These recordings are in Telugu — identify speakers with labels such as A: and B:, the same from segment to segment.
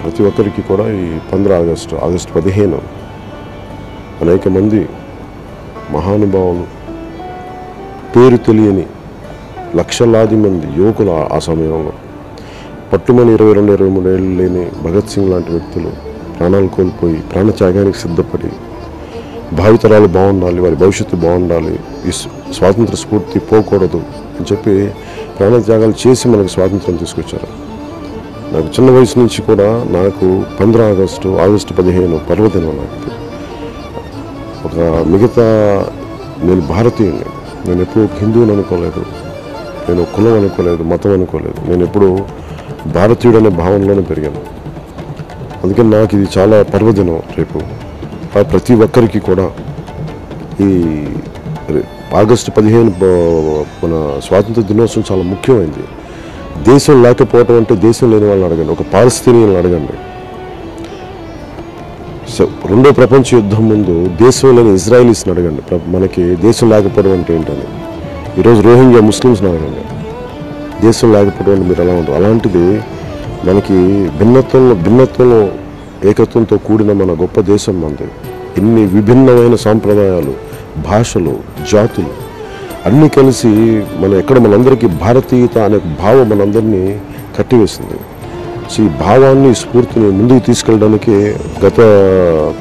A: ప్రతి ఒక్కరికి కూడా ఈ 15 ఆగస్టు 15 అనేక మంది మహానుభావులు, పేరు తెలియని లక్షలాది మంది యువకులు ఆ సమయంలో పట్టుమని 22-23 ఏళ్ళు లేని భగత్ సింగ్ లాంటి వ్యక్తులు ప్రాణాలు కోల్పోయి ప్రాణత్యాగానికి సిద్ధపడి భావితరాలు బాగుండాలి, వారి భవిష్యత్తు బాగుండాలి, ఈ స్వాతంత్ర స్ఫూర్తి పోకూడదు అని చెప్పి ప్రాణత్యాగాలు చేసి మనకు స్వాతంత్రం తీసుకొచ్చారు. నాకు చిన్న వయసు నుంచి కూడా నాకు 15 ఆగస్టు 15 పర్వదినం. నాకు ఒక మిగతా నేను భారతీయుని, నేను ఎప్పుడూ హిందువుని అనుకోలేదు, నేను కులం అనుకోలేదు, మతం అనుకోలేదు, నేను ఎప్పుడూ భారతీయుడు అనే భావనలోనే పెరిగాను. అందుకని నాకు ఇది చాలా పర్వదినం. రేపు ప్రతి ఒక్కరికి కూడా ఈ ఆగస్టు 15 మన స్వాతంత్ర దినోత్సవం చాలా ముఖ్యమైనది. దేశం లేకపోవటం అంటే దేశం లేని వాళ్ళని అడగండి, ఒక పాలస్తీనియన్లను అడగండి. రెండో ప్రపంచ యుద్ధం ముందు దేశం లేని ఇజ్రాయిలీస్ని అడగండి, మనకి దేశం లేకపోవడం అంటే ఏంటని. ఈరోజు రోహింగ్యా ముస్లిమ్స్ని అడగండి, దేశం లేకపోవడం మీరు ఎలా ఉంటారు. అలాంటిది మనకి భిన్నత్వంలో ఏకత్వంతో కూడిన మన గొప్ప దేశం మనది. ఎన్ని విభిన్నమైన సాంప్రదాయాలు, భాషలు, జాతులు అన్నీ కలిసి మనందరికీ భారతీయత అనే భావం మనందరినీ కట్టివేసింది. సో ఈ భావాన్ని, స్ఫూర్తిని ముందుకు తీసుకెళ్ళడానికి గత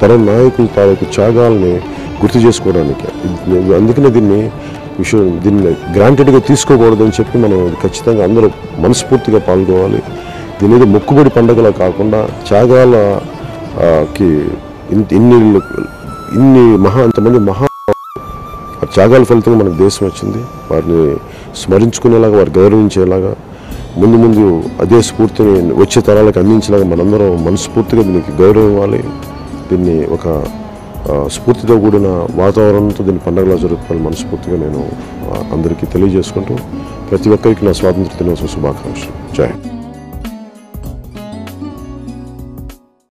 A: తరం నాయకులు తాలూకు త్యాగాలని గుర్తు చేసుకోవడానికి. అందుకనే దీన్ని గ్రాంటెడ్గా తీసుకోకూడదని చెప్పి మనం ఖచ్చితంగా అందరూ మనస్ఫూర్తిగా పాల్గొవాలి. దీని మీద మొక్కుబడి పండుగలా కాకుండా త్యాగాలకి అంతమంది త్యాగాల ఫలితంగా మనకు దేశం వచ్చింది. వారిని స్మరించుకునేలాగా, వారు గౌరవించేలాగా, ముందు అదే స్ఫూర్తిని వచ్చే తరాలకు అందించేలాగా మనందరం మనస్ఫూర్తిగా దీనికి గౌరవం ఇవ్వాలి. దీన్ని ఒక స్ఫూర్తితో కూడిన వాతావరణంతో దీన్ని పండుగలా జరుపుకోవాలి మనస్ఫూర్తిగా నేను అందరికీ తెలియజేసుకుంటూ ప్రతి ఒక్కరికి నా స్వాతంత్ర దినోత్సవ శుభాకాంక్షలు. జై హింద్.